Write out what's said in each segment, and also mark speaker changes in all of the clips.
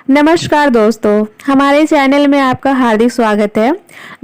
Speaker 1: नमस्कार दोस्तों, हमारे चैनल में आपका हार्दिक स्वागत है।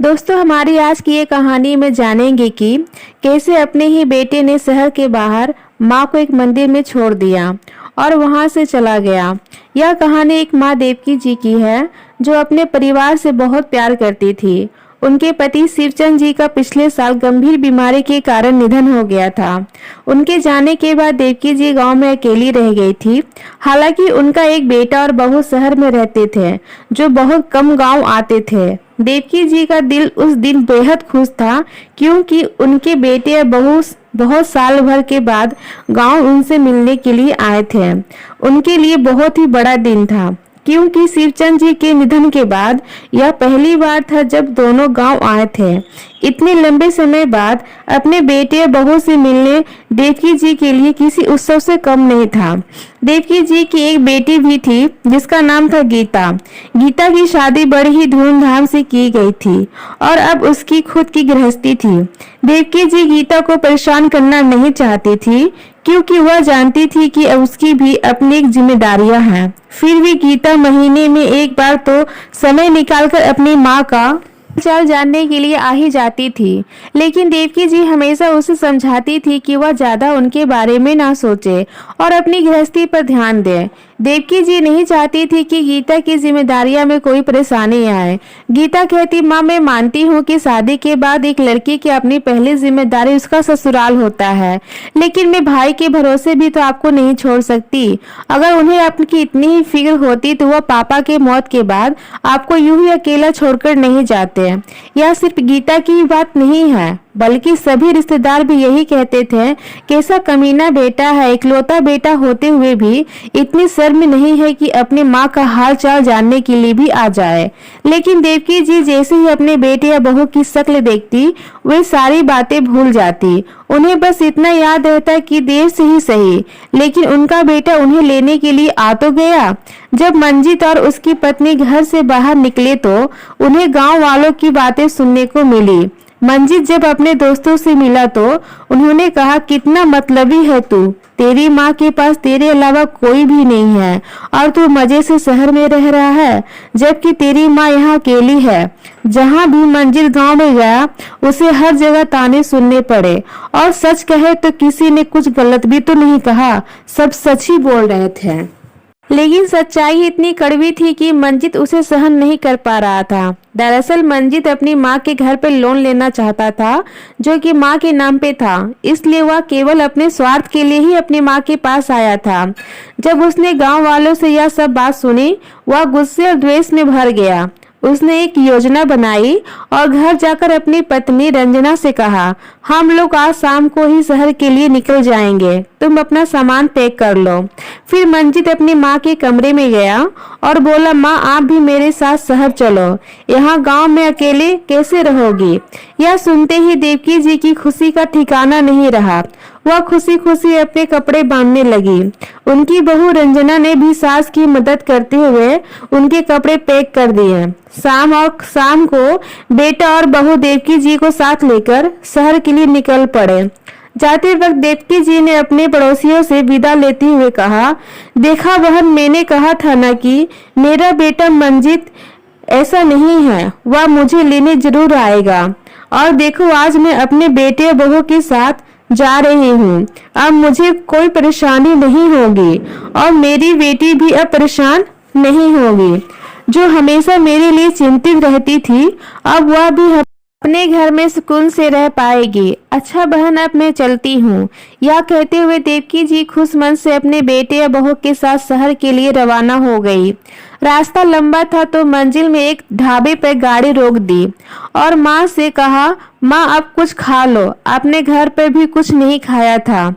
Speaker 1: दोस्तों, हमारी आज की ये कहानी में जानेंगे कि कैसे अपने ही बेटे ने शहर के बाहर माँ को एक मंदिर में छोड़ दिया और वहाँ से चला गया। यह कहानी एक माँ देवकी जी की है जो अपने परिवार से बहुत प्यार करती थी। उनके पति शिवचंद जी का पिछले साल गंभीर बीमारी के कारण निधन हो गया था। उनके जाने के बाद देवकी जी गांव में अकेली रह गई थी। हालांकि उनका एक बेटा और बहू शहर में रहते थे जो बहुत कम गांव आते थे। देवकी जी का दिल उस दिन बेहद खुश था क्योंकि उनके बेटे और बहू बहुत साल भर के बाद गांव उनसे मिलने के लिए आए थे। उनके लिए बहुत ही बड़ा दिन था क्योंकि शिवचंद जी के निधन के बाद यह पहली बार था जब दोनों गांव आए थे। इतने लंबे समय बाद अपने बेटे और बहू से मिलने देवकी जी के लिए किसी उत्सव से कम नहीं था। देवकी जी की एक बेटी भी थी जिसका नाम था गीता। गीता की शादी बड़ी ही धूमधाम से की गई थी और अब उसकी खुद की गृहस्थी थी। देवकी जी गीता को परेशान करना नहीं चाहती थी क्योंकि वह जानती थी कि उसकी भी अपनी एक जिम्मेदारियां हैं। फिर भी गीता महीने में एक बार तो समय निकालकर अपनी माँ का हालचाल जानने के लिए आ ही जाती थी। लेकिन देवकी जी हमेशा उसे समझाती थी कि वह ज्यादा उनके बारे में ना सोचे और अपनी गृहस्थी पर ध्यान दे। देवकी जी नहीं चाहती थी कि गीता की जिम्मेदारियां में कोई परेशानी आए। गीता कहती, माँ मैं मानती हूँ कि शादी के बाद एक लड़की की अपनी पहली जिम्मेदारी उसका ससुराल होता है, लेकिन मैं भाई के भरोसे भी तो आपको नहीं छोड़ सकती। अगर उन्हें आपकी इतनी ही फिक्र होती तो वह पापा के मौत के बाद आपको यूं ही अकेला छोड़कर नहीं जाते। यह सिर्फ गीता की बात नहीं है बल्कि सभी रिश्तेदार भी यही कहते थे, कैसा कमीना बेटा है, इकलौता बेटा होते हुए भी इतनी शर्म नहीं है कि अपने माँ का हाल चाल जानने के लिए भी आ जाए। लेकिन देवकी जी जैसे ही अपने बेटे या बहू की शक्ल देखती वे सारी बातें भूल जाती। उन्हें बस इतना याद रहता कि देर से ही सही लेकिन उनका बेटा उन्हें लेने के लिए आ तो गया। जब मंजीत और उसकी पत्नी घर से बाहर निकले तो उन्हें गांव वालों की बातें सुनने को मिली। मंजीत जब अपने दोस्तों से मिला तो उन्होंने कहा, कितना मतलबी है तू, तेरी माँ के पास तेरे अलावा कोई भी नहीं है और तू मजे से शहर में रह रहा है जबकि तेरी माँ यहाँ अकेली है। जहाँ भी मंजीत गांव में गया उसे हर जगह ताने सुनने पड़े और सच कहे तो किसी ने कुछ गलत भी तो नहीं कहा, सब सच ही बोल रहे थे। लेकिन सच्चाई इतनी कड़वी थी कि मंजीत उसे सहन नहीं कर पा रहा था। दरअसल मंजीत अपनी माँ के घर पर लोन लेना चाहता था जो कि माँ के नाम पे था, इसलिए वह केवल अपने स्वार्थ के लिए ही अपनी माँ के पास आया था। जब उसने गांव वालों से यह सब बात सुनी वह गुस्से और द्वेष में भर गया। उसने एक योजना बनाई और घर जाकर अपनी पत्नी रंजना से कहा, हम लोग आज शाम को ही शहर के लिए निकल जाएंगे, तुम अपना सामान पैक कर लो। फिर मंजीत अपनी माँ के कमरे में गया और बोला, माँ आप भी मेरे साथ शहर चलो, यहाँ गांव में अकेले कैसे रहोगी। यह सुनते ही देवकी जी की खुशी का ठिकाना नहीं रहा। वह खुशी खुशी अपने कपड़े बांधने लगी। उनकी बहू रंजना ने भी सास की मदद करते हुए उनके कपड़े पैक कर दिए। शाम को बेटा और बहू देवकी जी को साथ लेकर शहर के लिए निकल पड़े। जाते वक्त देवकी जी ने अपने पड़ोसियों से विदा लेते हुए कहा, देखा बहन, मैंने कहा था ना कि मेरा बेटा मंजीत ऐसा नहीं है, वह मुझे लेने जरूर आएगा। और देखो आज मैं अपने बेटे और बहू के साथ जा रही हूँ, अब मुझे कोई परेशानी नहीं होगी और मेरी बेटी भी अब परेशान नहीं होगी जो हमेशा मेरे लिए चिंतित रहती थी, अब वह भी अपने घर में सुकून से रह पाएगी। अच्छा बहन, अब मैं चलती हूँ। यह कहते हुए देवकी जी खुश मन से अपने बेटे या बहू के साथ शहर के लिए रवाना हो गई। रास्ता लंबा था तो मंजिल में एक ढाबे पर गाड़ी रोक दी और माँ से कहा, माँ अब कुछ खा लो, आपने घर पर भी कुछ नहीं खाया था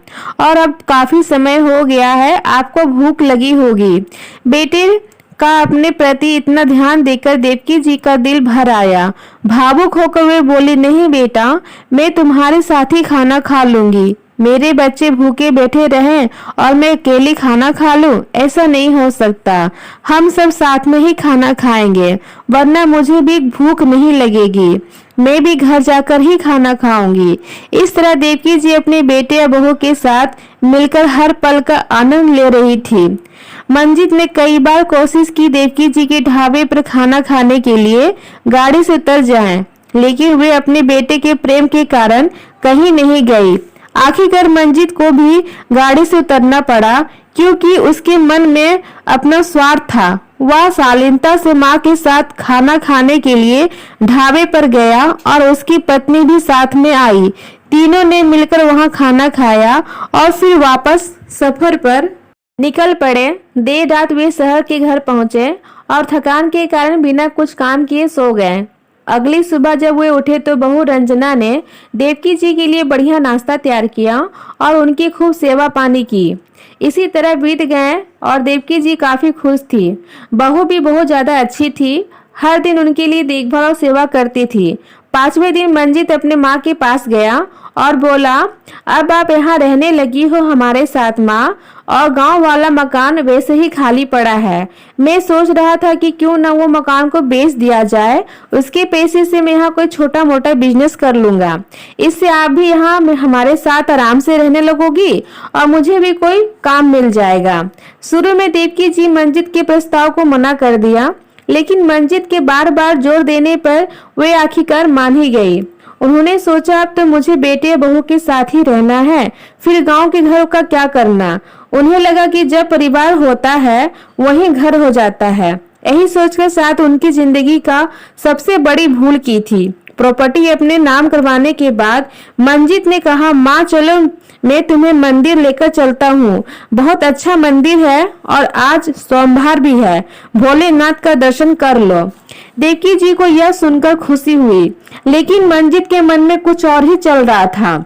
Speaker 1: और अब काफी समय हो गया है, आपको भूख लगी होगी। बेटे का अपने प्रति इतना ध्यान देकर देवकी जी का दिल भर आया। भावुक होकर वे बोली, नहीं बेटा, मैं तुम्हारे साथ ही खाना खा लूंगी। मेरे बच्चे भूखे बैठे रहें और मैं अकेली खाना खा लूं, ऐसा नहीं हो सकता। हम सब साथ में ही खाना खाएंगे वरना मुझे भी भूख नहीं लगेगी। मैं भी घर जाकर ही खाना खाऊंगी। इस तरह देवकी जी अपने बेटे या बहू के साथ मिलकर हर पल का आनंद ले रही थी। मंजित ने कई बार कोशिश की देवकी जी के ढाबे पर खाना खाने के लिए गाड़ी से उतर जाएं, लेकिन वे अपने बेटे के प्रेम के कारण कहीं नहीं गई। आखिरकार मंजित को भी गाड़ी से उतरना पड़ा, क्योंकि उसके मन में अपना स्वार्थ था। वह शालीनता से मां के साथ खाना खाने के लिए ढाबे पर गया और उसकी पत्नी भी साथ में आई। तीनों ने मिलकर वहां खाना खाया और फिर वापस सफर पर निकल पड़े। देर रात वे शहर के घर पहुंचे और थकान के कारण बिना कुछ काम किए सो गए। अगली सुबह जब वे उठे तो बहू रंजना ने देवकी जी के लिए बढ़िया नाश्ता तैयार किया और उनकी खूब सेवा पानी की। इसी तरह बीत गए और देवकी जी काफी खुश थी। बहू भी बहुत ज्यादा अच्छी थी, हर दिन उनके लिए देखभाल और सेवा करती थी। 5वें दिन मंजित अपने माँ के पास गया और बोला, अब आप यहाँ रहने लगी हो हमारे साथ माँ, और गांव वाला मकान वैसे ही खाली पड़ा है। मैं सोच रहा था कि क्यों न वो मकान को बेच दिया जाए, उसके पैसे से मैं यहाँ कोई छोटा मोटा बिजनेस कर लूंगा। इससे आप भी यहाँ हमारे साथ आराम से रहने लगोगी और मुझे भी कोई काम मिल जाएगा। शुरू में देवकी जी मंजित के प्रस्ताव को मना कर दिया, लेकिन मंजित के बार बार जोर देने पर वे आखिरकार मान ही गई। उन्होंने सोचा अब तो मुझे बेटे बहू के साथ ही रहना है, फिर गांव के घर का क्या करना। उन्हें लगा कि जब परिवार होता है वहीं घर हो जाता है। यही सोचकर साथ उनकी जिंदगी का सबसे बड़ी भूल की थी। प्रॉपर्टी अपने नाम करवाने के बाद मंजित ने कहा, माँ चलो मैं तुम्हें मंदिर लेकर चलता हूँ, बहुत अच्छा मंदिर है और आज सोमवार भी है, भोलेनाथ का दर्शन कर लो। देवकी जी को यह सुनकर खुशी हुई, लेकिन मंजित के मन में कुछ और ही चल रहा था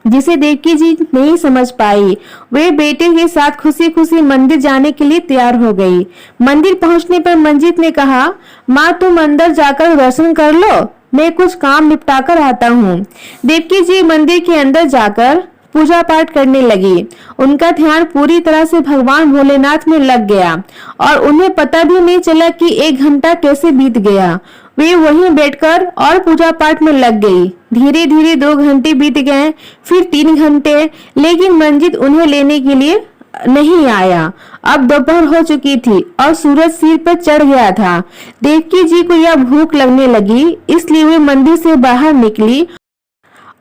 Speaker 1: जिसे देवकी जी नहीं समझ पाई। वे बेटे के साथ खुशी खुशी मंदिर जाने के लिए तैयार हो गई। मंदिर पहुंचने पर मंजित ने कहा, माँ तुम अंदर जाकर दर्शन कर लो, मैं कुछ काम निपटा कर आता हूँ। देवकी जी मंदिर के अंदर जाकर पूजा पाठ करने लगी। उनका ध्यान पूरी तरह से भगवान भोलेनाथ में लग गया और उन्हें पता भी नहीं चला कि 1 घंटा कैसे बीत गया। वे वहीं बैठकर और पूजा पाठ में लग गई। धीरे धीरे 2 घंटे बीत गए, फिर 3 घंटे, लेकिन मंजित उन्हें लेने के लिए नहीं आया। अब दोपहर हो चुकी थी और सूरज सिर पर चढ़ गया था। देवकी जी को यह भूख लगने लगी, इसलिए वे मंदिर से बाहर निकली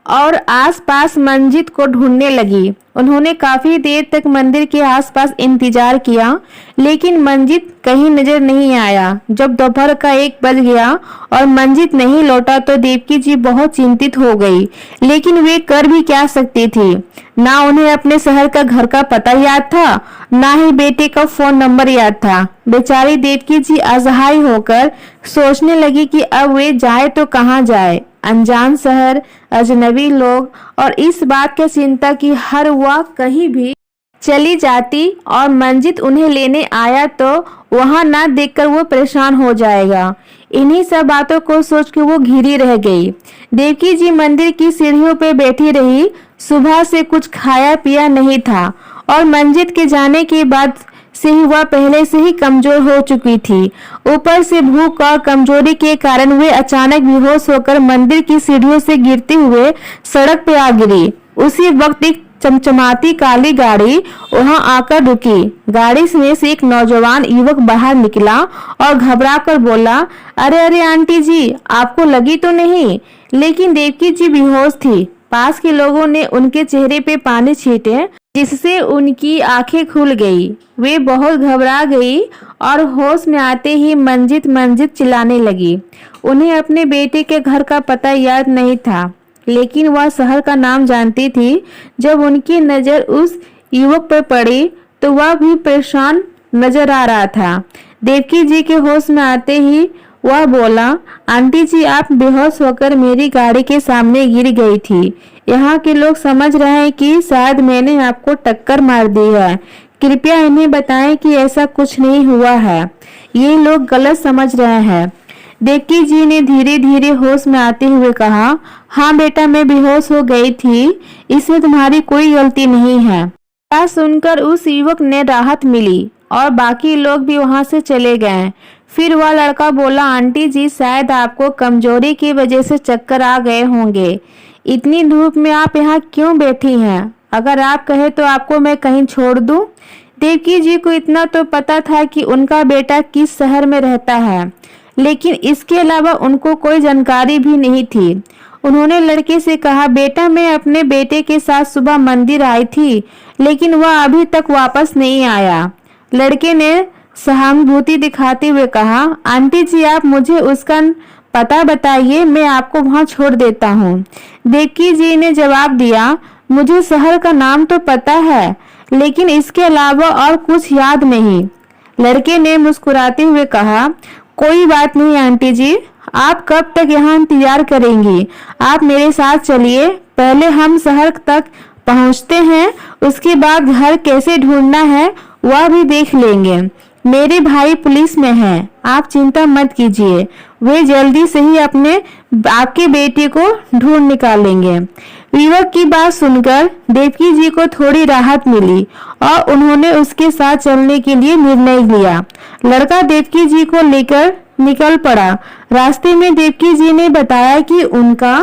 Speaker 1: और आसपास मंजित को ढूंढने लगी। उन्होंने काफी देर तक मंदिर के आसपास इंतजार किया, लेकिन मंजित कहीं नजर नहीं आया। जब दोपहर का 1 बज गया और मंजित नहीं लौटा तो देवकी जी बहुत चिंतित हो गई, लेकिन वे कर भी क्या सकती थी। ना उन्हें अपने शहर का घर का पता याद था, ना ही बेटे का फोन नंबर याद था। बेचारी देवकी जी असहाय होकर सोचने लगी कि अब वे जाए तो कहाँ जाए। अनजान शहर, अजनबी लोग और इस बात की चिंता कि हर वह कहीं भी चली जाती और मंजित उन्हें लेने आया तो वहां ना देखकर वो परेशान हो जाएगा। इन्हीं सब बातों को सोच के वो घिरी रह गई। देवकी जी मंदिर की सीढ़ियों पे बैठी रही। सुबह से कुछ खाया पिया नहीं था और मंजित के जाने के बाद से ही वह पहले से ही कमजोर हो चुकी थी। ऊपर से भूख और कमजोरी के कारण वे अचानक बेहोश होकर मंदिर की सीढ़ियों से गिरते हुए सड़क पे आ गिरी। उसी वक्त एक चमचमाती काली गाड़ी वहां आकर रुकी। गाड़ी में से एक नौजवान युवक बाहर निकला और घबरा कर बोला, अरे अरे आंटी जी, आपको लगी तो नहीं? लेकिन देवकी जी बेहोश थी। पास के लोगों ने उनके चेहरे पे पानी छींटे, जिससे उनकी आंखें खुल गई। वे बहुत घबरा गई और होश में आते ही मंजित मंजित चिल्लाने लगी। उन्हें अपने बेटे के घर का पता याद नहीं था, लेकिन वह शहर का नाम जानती थी। जब उनकी नजर उस युवक पर पड़ी तो वह भी परेशान नजर आ रहा था। देवकी जी के होश में आते ही वह बोला, आंटी जी, आप बेहोश होकर मेरी गाड़ी के सामने गिर गई थी। यहाँ के लोग समझ रहे हैं कि शायद मैंने आपको टक्कर मार दी है। कृपया इन्हें बताएं कि ऐसा कुछ नहीं हुआ है, ये लोग गलत समझ रहे हैं। देवकी जी ने धीरे धीरे होश में आते हुए कहा, हाँ बेटा, मैं बेहोश हो गई थी, इसमें तुम्हारी कोई गलती नहीं है। यह सुनकर उस युवक ने राहत मिली और बाकी लोग भी वहां से चले गए। फिर वह लड़का बोला, आंटी जी, शायद आपको कमजोरी की वजह से चक्कर आ गए होंगे। इतनी धूप में आप यहाँ क्यों बैठी हैं? अगर आप कहे तो आपको मैं कहीं छोड़ दूं? देवकी जी को इतना तो पता था कि उनका बेटा किस शहर में रहता है, लेकिन इसके अलावा उनको कोई जानकारी भी नहीं थी। उन्होंने लड़के से कहा, बेटा मैं अपने बेटे के साथ सुबह मंदिर आई थी, लेकिन वह अभी तक वापस नहीं आया। लड़के ने सहानुभूति दिखाते हुए कहा, आंटी जी आप मुझे उसका पता बताइए, मैं आपको वहां छोड़ देता हूँ। देवकी जी ने जवाब दिया, मुझे शहर का नाम तो पता है, लेकिन इसके अलावा और कुछ याद नहीं। लड़के ने मुस्कुराते हुए कहा, कोई बात नहीं आंटी जी, आप कब तक यहाँ इंतजार करेंगी, आप मेरे साथ चलिए। पहले हम शहर तक पहुँचते हैं, उसके बाद घर कैसे ढूंढना है वह भी देख लेंगे। मेरे भाई पुलिस में हैं, आप चिंता मत कीजिए, वे जल्दी से ही आपके बेटे को ढूंढ निकालेंगे। युवक की बात सुनकर देवकी जी को थोड़ी राहत मिली और उन्होंने उसके साथ चलने के लिए निर्णय लिया। लड़का देवकी जी को लेकर निकल पड़ा। रास्ते में देवकी जी ने बताया कि उनका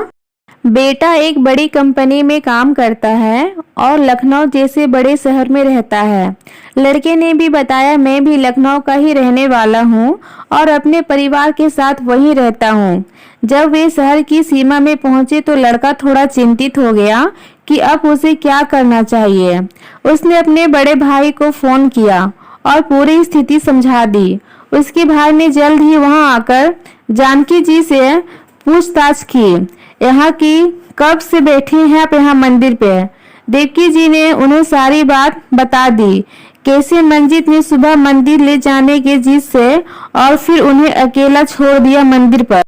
Speaker 1: बेटा एक बड़ी कंपनी में काम करता है और लखनऊ जैसे बड़े शहर में रहता है। लड़के ने भी बताया, मैं भी लखनऊ का ही रहने वाला हूँ और अपने परिवार के साथ वहीं रहता हूँ। जब वे शहर की सीमा में पहुंचे तो लड़का थोड़ा चिंतित हो गया कि अब उसे क्या करना चाहिए। उसने अपने बड़े भाई को फोन किया और पूरी स्थिति समझा दी। उसके भाई ने जल्द ही वहां आकर जानकी जी से पूछताछ की, यहाँ की कब से बैठी हैं आप यहाँ मंदिर पे। देवकी जी ने उन्हें सारी बात बता दी, कैसे मंजित ने सुबह मंदिर ले जाने के जिद से और फिर उन्हें अकेला छोड़ दिया मंदिर पर।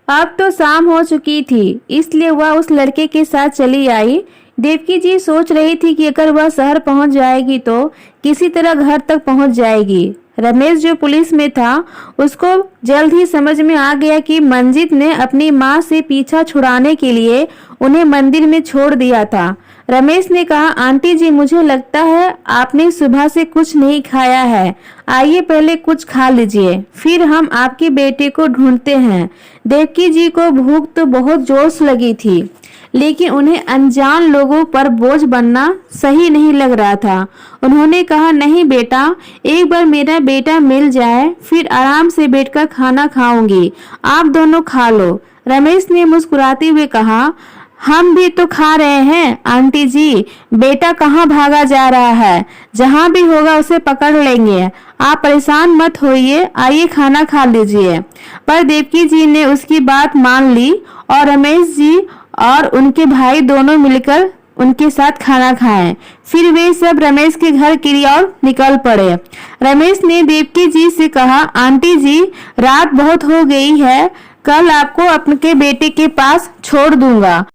Speaker 1: अब तो शाम हो चुकी थी, इसलिए वह उस लड़के के साथ चली आई। देवकी जी सोच रही थी कि अगर वह शहर पहुंच जाएगी तो किसी तरह घर तक पहुंच जाएगी। रमेश जो पुलिस में था उसको जल्द ही समझ में आ गया कि मंजित ने अपनी माँ से पीछा छुड़ाने के लिए उन्हें मंदिर में छोड़ दिया था। रमेश ने कहा, आंटी जी मुझे लगता है आपने सुबह से कुछ नहीं खाया है, आइए पहले कुछ खा लीजिए, फिर हम आपके बेटे को ढूंढते हैं। देवकी जी को भूख तो बहुत जोर से लगी थी, लेकिन उन्हें अनजान लोगों पर बोझ बनना सही नहीं लग रहा था। उन्होंने कहा, नहीं बेटा, एक बार मेरा बेटा मिल जाए फिर आराम से बैठकर खाना खाऊंगी, आप दोनों खा लो। रमेश ने मुस्कुराते हुए कहा, हम भी तो खा रहे हैं आंटी जी, बेटा कहाँ भागा जा रहा है, जहाँ भी होगा उसे पकड़ लेंगे, आप परेशान मत होइए, आइए खाना खा लीजिए। पर देवकी जी ने उसकी बात मान ली और रमेश जी और उनके भाई दोनों मिलकर उनके साथ खाना खाएं। फिर वे सब रमेश के घर की ओर निकल पड़े। रमेश ने देवकी जी से कहा, आंटी जी रात बहुत हो गई है, कल आपको अपने बेटे के पास छोड़ दूंगा।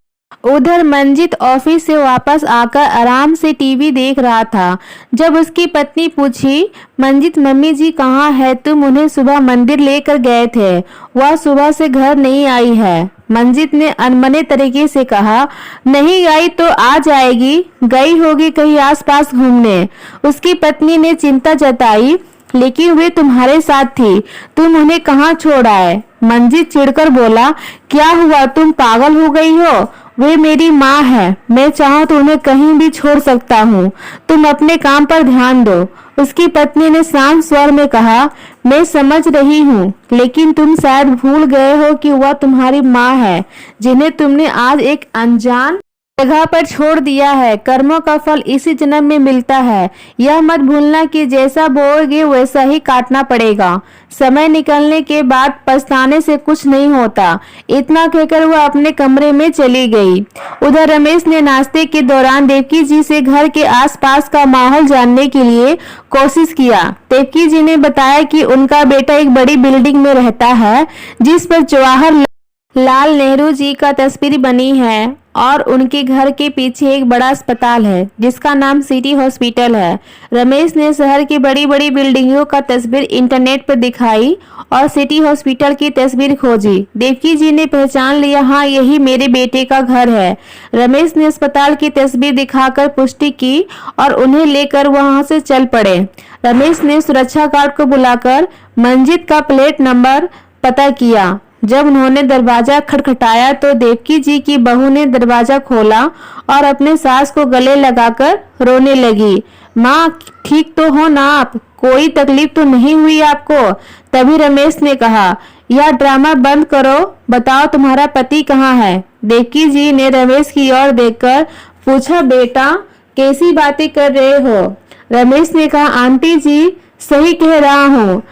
Speaker 1: उधर मंजित ऑफिस से वापस आकर आराम से टीवी देख रहा था। जब उसकी पत्नी पूछी, मंजित मम्मी जी कहाँ है, तुम उन्हें सुबह मंदिर लेकर गए थे, वह सुबह से घर नहीं आई है। मंजित ने अनमने तरीके से कहा, नहीं आई तो आ जाएगी, गई होगी कहीं आसपास घूमने। उसकी पत्नी ने चिंता जताई, लेकिन वे तुम्हारे साथ थी, तुम उन्हें कहाँ छोड़ आए। मंजित चिढ़कर बोला, क्या हुआ, तुम पागल हो गई हो, वे मेरी माँ है, मैं चाहूँ तो उन्हें कहीं भी छोड़ सकता हूँ, तुम अपने काम पर ध्यान दो। उसकी पत्नी ने शांत स्वर में कहा, मैं समझ रही हूँ, लेकिन तुम शायद भूल गए हो कि वह तुम्हारी माँ है, जिन्हें तुमने आज एक अनजान जगह पर छोड़ दिया है। कर्मों का फल इसी जन्म में मिलता है, यह मत भूलना कि जैसा बोओगे वैसा ही काटना पड़ेगा। समय निकलने के बाद पछताने से कुछ नहीं होता। इतना कहकर वह अपने कमरे में चली गई। उधर रमेश ने नाश्ते के दौरान देवकी जी से घर के आसपास का माहौल जानने के लिए कोशिश किया। देवकी जी ने बताया कि उनका बेटा एक बड़ी बिल्डिंग में रहता है, जिस पर जवाहरलाल नेहरू जी का तस्वीर बनी है और उनके घर के पीछे एक बड़ा अस्पताल है जिसका नाम सिटी हॉस्पिटल है। रमेश ने शहर की बड़ी बड़ी बिल्डिंगों का तस्वीर इंटरनेट पर दिखाई और सिटी हॉस्पिटल की तस्वीर खोजी। देवकी जी ने पहचान लिया, हाँ यही मेरे बेटे का घर है। रमेश ने अस्पताल की तस्वीर दिखाकर पुष्टि की और उन्हें लेकर वहां से चल पड़े। रमेश ने सुरक्षा गार्ड को बुलाकर मंजित का प्लेट नंबर पता किया। जब उन्होंने दरवाजा खटखटाया तो देवकी जी की बहू ने दरवाजा खोला और अपने सास को गले लगाकर रोने लगी। माँ, ठीक तो हो ना आप? कोई तकलीफ तो नहीं हुई आपको? तभी रमेश ने कहा, यह ड्रामा बंद करो, बताओ तुम्हारा पति कहाँ है? देवकी जी ने रमेश की ओर देखकर पूछा, बेटा कैसी बातें कर रहे हो? रमेश ने कहा, आंटी जी सही कह रहा हूँ,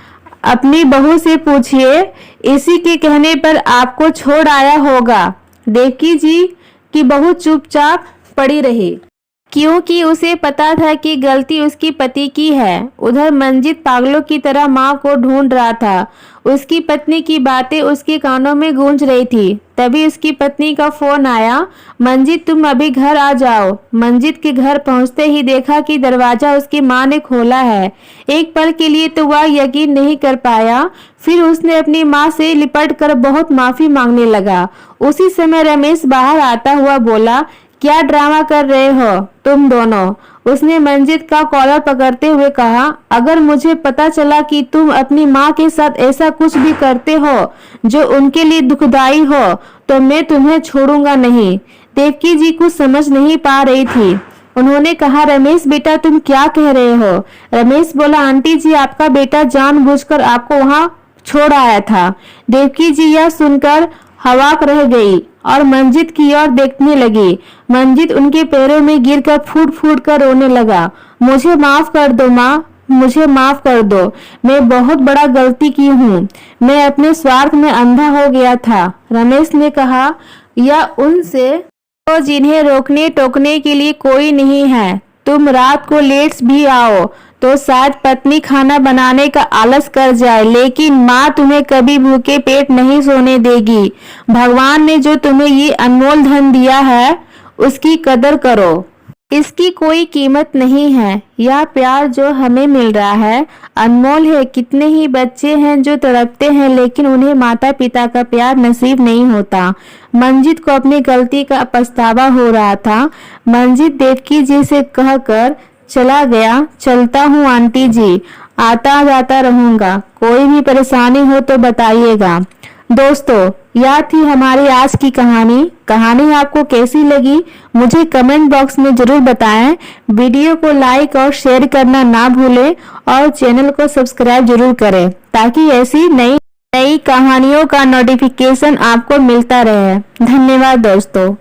Speaker 1: अपनी बहू से पूछिए, इसी के कहने पर आपको छोड़ आया होगा। देवकी जी की बहू चुपचाप पड़ी रही, क्योंकि उसे पता था कि गलती उसकी पति की है। उधर मंजित पागलों की तरह माँ को ढूंढ रहा था। उसकी पत्नी की बातें उसके कानों में गूंज रही थी। तभी उसकी पत्नी का फोन आया, मंजित तुम अभी घर आ जाओ। मंजित के घर पहुंचते ही देखा कि दरवाजा उसकी माँ ने खोला है। एक पल के लिए तो वह यकीन नहीं कर पाया, फिर उसने अपनी माँ से लिपट कर बहुत माफी मांगने लगा। उसी समय रमेश बाहर आता हुआ बोला, क्या ड्रामा कर रहे हो तुम दोनों? उसने मंजित का कॉलर पकड़ते हुए कहा, अगर मुझे पता चला कि तुम अपनी माँ के साथ ऐसा कुछ भी करते हो जो उनके लिए दुखदाई हो तो मैं तुम्हें छोड़ूंगा नहीं। देवकी जी कुछ समझ नहीं पा रही थी। उन्होंने कहा, रमेश बेटा तुम क्या कह रहे हो? रमेश बोला, आंटी जी आपका बेटा जानबूझकर आपको वहाँ छोड़ आया था। देवकी जी यह सुनकर हवाक रह गई और मंजित की ओर देखने लगी। मंजित उनके पैरों में गिरकर फूट फूट कर रोने लगा। मुझे माफ कर दो माँ, मुझे माफ कर दो, मैं बहुत बड़ा गलती की हूँ, मैं अपने स्वार्थ में अंधा हो गया था। रमेश ने कहा, यह उनसे तो जिन्हें रोकने टोकने के लिए कोई नहीं है। तुम रात को लेट भी आओ तो शायद पत्नी खाना बनाने का आलस कर जाए, लेकिन माँ तुम्हें कभी भूखे पेट नहीं सोने देगी। भगवान ने जो तुम्हें ये अनमोल धन दिया है उसकी कदर करो, इसकी कोई कीमत नहीं है। यह प्यार जो हमें मिल रहा है अनमोल है। कितने ही बच्चे हैं जो तड़पते हैं लेकिन उन्हें माता पिता का प्यार नसीब नहीं होता। मंजित को अपनी गलती का पछतावा हो रहा था। मंजित देवकी जी से कहकर चला गया, चलता हूँ आंटी जी, आता जाता रहूंगा, कोई भी परेशानी हो तो बताइएगा। दोस्तों, यह थी हमारी आज की कहानी। कहानी आपको कैसी लगी मुझे कमेंट बॉक्स में जरूर बताएं। वीडियो को लाइक और शेयर करना ना भूलें और चैनल को सब्सक्राइब जरूर करें ताकि ऐसी नई नई कहानियों का नोटिफिकेशन आपको मिलता रहे। धन्यवाद दोस्तों।